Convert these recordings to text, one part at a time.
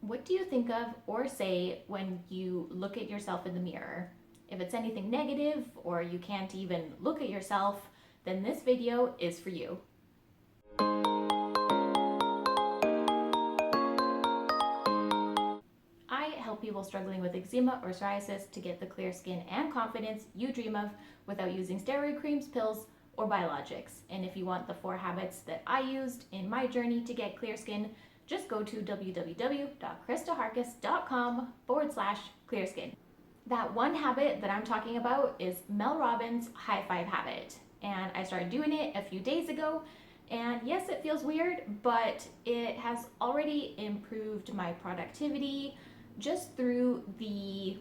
What do you think of or say when you look at yourself in the mirror? If it's anything negative or you can't even look at yourself, then this video is for you. I help people struggling with eczema or psoriasis to get the clear skin and confidence you dream of without using steroid creams, pills, or biologics. And if you want the 4 habits that I used in my journey to get clear skin, just go to www.krystaharcus.com/clearskin. That one habit that I'm talking about is Mel Robbins' high five habit. And I started doing it a few days ago. And yes, it feels weird, but it has already improved my productivity just through the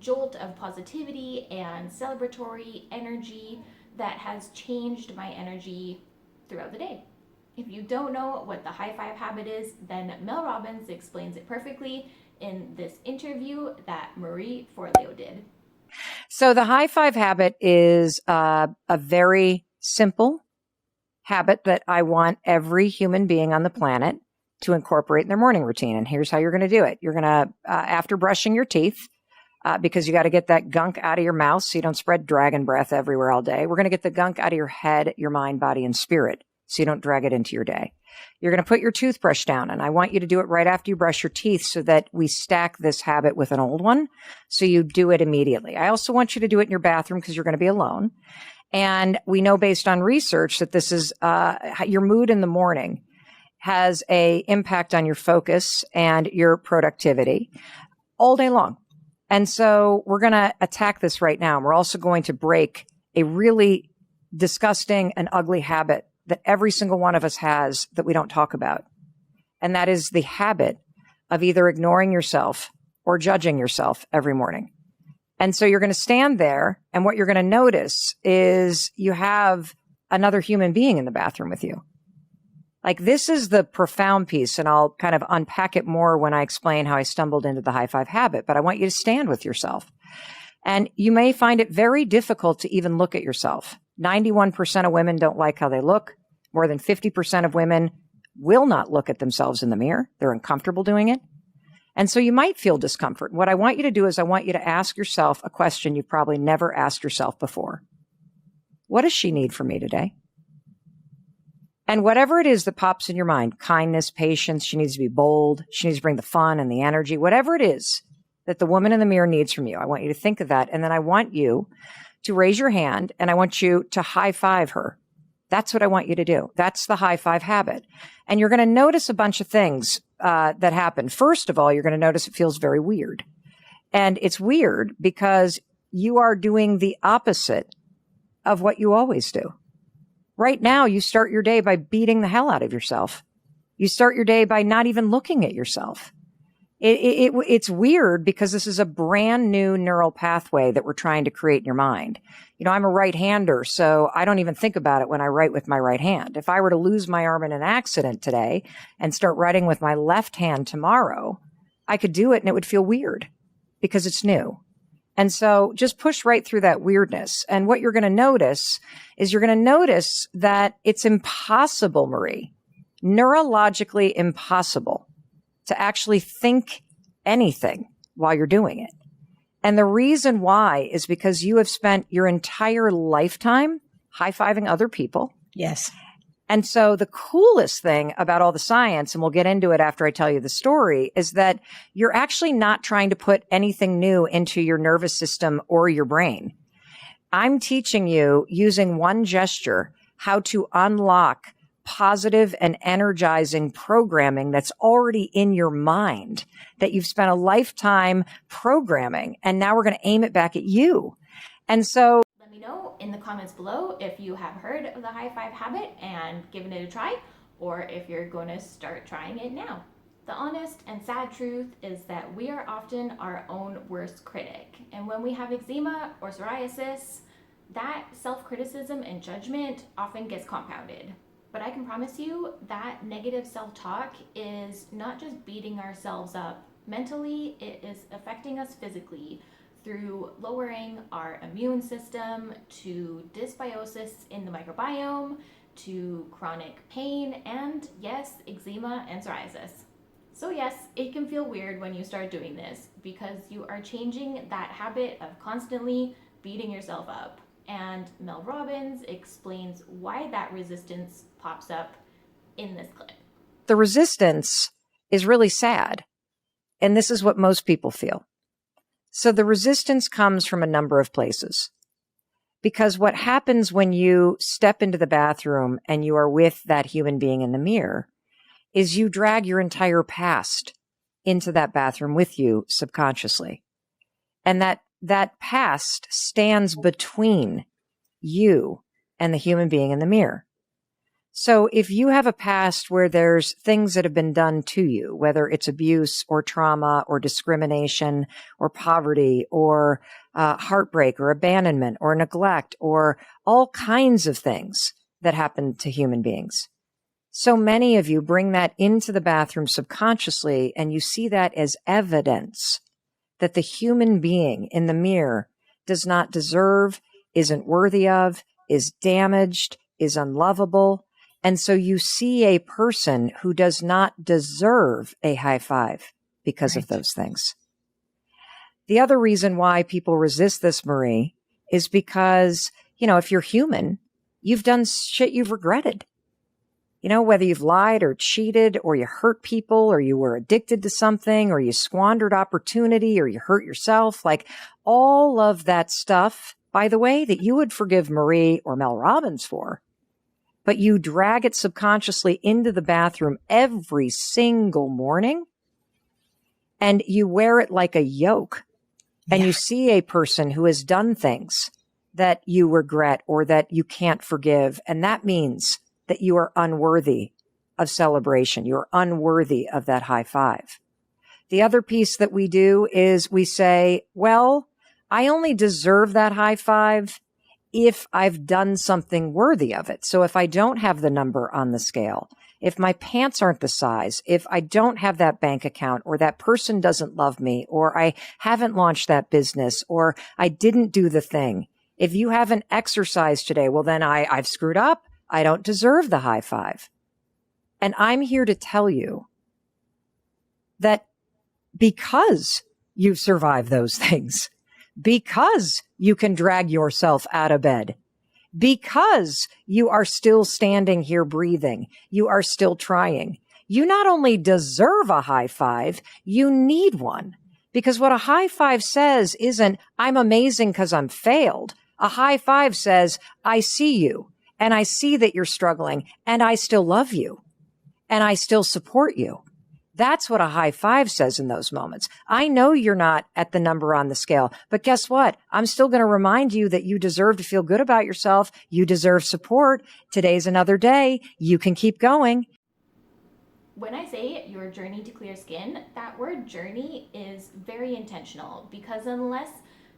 jolt of positivity and celebratory energy that has changed my energy throughout the day. If you don't know what the high five habit is, then Mel Robbins explains it perfectly in this interview that Marie Forleo did. So the high five habit is a very simple habit that I want every human being on the planet to incorporate in their morning routine. And here's how you're going to do it. You're going to, after brushing your teeth, because you got to get that gunk out of your mouth so you don't spread dragon breath everywhere all day. We're going to get the gunk out of your head, your mind, body, and spirit so you don't drag it into your day. You're going to put your toothbrush down, and I want you to do it right after you brush your teeth so that we stack this habit with an old one, so you do it immediately. I also want you to do it in your bathroom because you're going to be alone. And we know based on research that this is your mood in the morning has a impact on your focus and your productivity all day long. And so we're going to attack this right now. And we're also going to break a really disgusting and ugly habit that every single one of us has that we don't talk about. And that is the habit of either ignoring yourself or judging yourself every morning. And so you're going to stand there, and what you're going to notice is you have another human being in the bathroom with you. Like, this is the profound piece, and I'll kind of unpack it more when I explain how I stumbled into the high five habit, but I want you to stand with yourself. And you may find it very difficult to even look at yourself. 91% of women don't like how they look. More than 50% of women will not look at themselves in the mirror. They're uncomfortable doing it. And so you might feel discomfort. What I want you to do is I want you to ask yourself a question you've probably never asked yourself before. What does she need from me today? And whatever it is that pops in your mind, kindness, patience, she needs to be bold, she needs to bring the fun and the energy, whatever it is that the woman in the mirror needs from you, I want you to think of that. And then I want you to raise your hand, and I want you to high five her. That's what I want you to do. That's the high five habit. And you're going to notice a bunch of things that happen. First of all, you're going to notice it feels very weird. And it's weird because you are doing the opposite of what you always do. Right now, you start your day by beating the hell out of yourself. You start your day by not even looking at yourself. It's weird because this is a brand new neural pathway that we're trying to create in your mind. You know, I'm a right-hander, so I don't even think about it when I write with my right hand. If I were to lose my arm in an accident today and start writing with my left hand tomorrow, I could do it and it would feel weird because it's new. And so just push right through that weirdness. And what you're going to notice is you're going to notice that it's impossible, Marie, neurologically impossible to actually think anything while you're doing it. And the reason why is because you have spent your entire lifetime high-fiving other people. Yes. And so the coolest thing about all the science, and we'll get into it after I tell you the story, is that you're actually not trying to put anything new into your nervous system or your brain. I'm teaching you using one gesture how to unlock positive and energizing programming that's already in your mind that you've spent a lifetime programming. And now we're going to aim it back at you. And so Let me know in the comments below if you have heard of the high five habit and given it a try, or if you're going to start trying it now. The honest and sad truth is that we are often our own worst critic. And when we have eczema or psoriasis, that self-criticism and judgment often gets compounded. But I can promise you that negative self-talk is not just beating ourselves up mentally, it is affecting us physically through lowering our immune system, to dysbiosis in the microbiome, to chronic pain, and yes, eczema and psoriasis. So yes, it can feel weird when you start doing this because you are changing that habit of constantly beating yourself up. And Mel Robbins explains why that resistance pops up in this clip. The resistance is really sad. And this is what most people feel. So the resistance comes from a number of places. Because what happens when you step into the bathroom and you are with that human being in the mirror is you drag your entire past into that bathroom with you subconsciously. And that past stands between you and the human being in the mirror. So if you have a past where there's things that have been done to you, whether it's abuse or trauma or discrimination or poverty or heartbreak or abandonment or neglect or all kinds of things that happen to human beings, so many of you bring that into the bathroom subconsciously, and you see that as evidence that the human being in the mirror does not deserve, isn't worthy of, is damaged, is unlovable. And so you see a person who does not deserve a high five because of those things. The other reason why people resist this, Marie, is because, if you're human, you've done shit you've regretted. Whether you've lied or cheated or you hurt people or you were addicted to something or you squandered opportunity or you hurt yourself, like all of that stuff, by the way, that you would forgive Marie or Mel Robbins for, but you drag it subconsciously into the bathroom every single morning and you wear it like a yoke. And you see a person who has done things that you regret or that you can't forgive. And that means that you are unworthy of celebration. You're unworthy of that high five. The other piece that we do is we say, well, I only deserve that high five if I've done something worthy of it. So if I don't have the number on the scale, if my pants aren't the size, if I don't have that bank account, or that person doesn't love me, or I haven't launched that business, or I didn't do the thing. If you haven't exercised today, well, then I've screwed up. I don't deserve the high five. And I'm here to tell you that because you've survived those things, because you can drag yourself out of bed, because you are still standing here breathing, you are still trying, you not only deserve a high five, you need one. Because what a high five says isn't, I'm amazing because I'm failed. A high five says, I see you and I see that you're struggling and I still love you and I still support you. That's what a high five says in those moments. I know you're not at the number on the scale, but guess what? I'm still going to remind you that you deserve to feel good about yourself. You deserve support. Today's another day. You can keep going. When I say your journey to clear skin, that word journey is very intentional because unless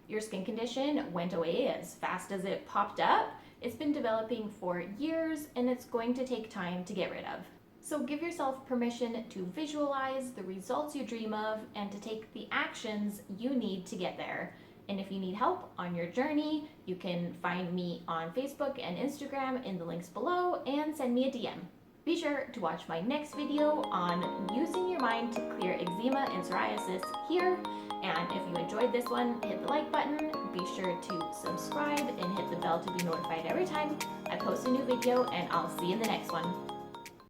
your skin condition went away as fast as it popped up, it's been developing for years and it's going to take time to get rid of. So give yourself permission to visualize the results you dream of and to take the actions you need to get there. And if you need help on your journey, you can find me on Facebook and Instagram in the links below and send me a DM. Be sure to watch my next video on using your mind to clear eczema and psoriasis here. And if you enjoyed this one, hit the like button. Be sure to subscribe and hit the bell to be notified every time I post a new video, and I'll see you in the next one.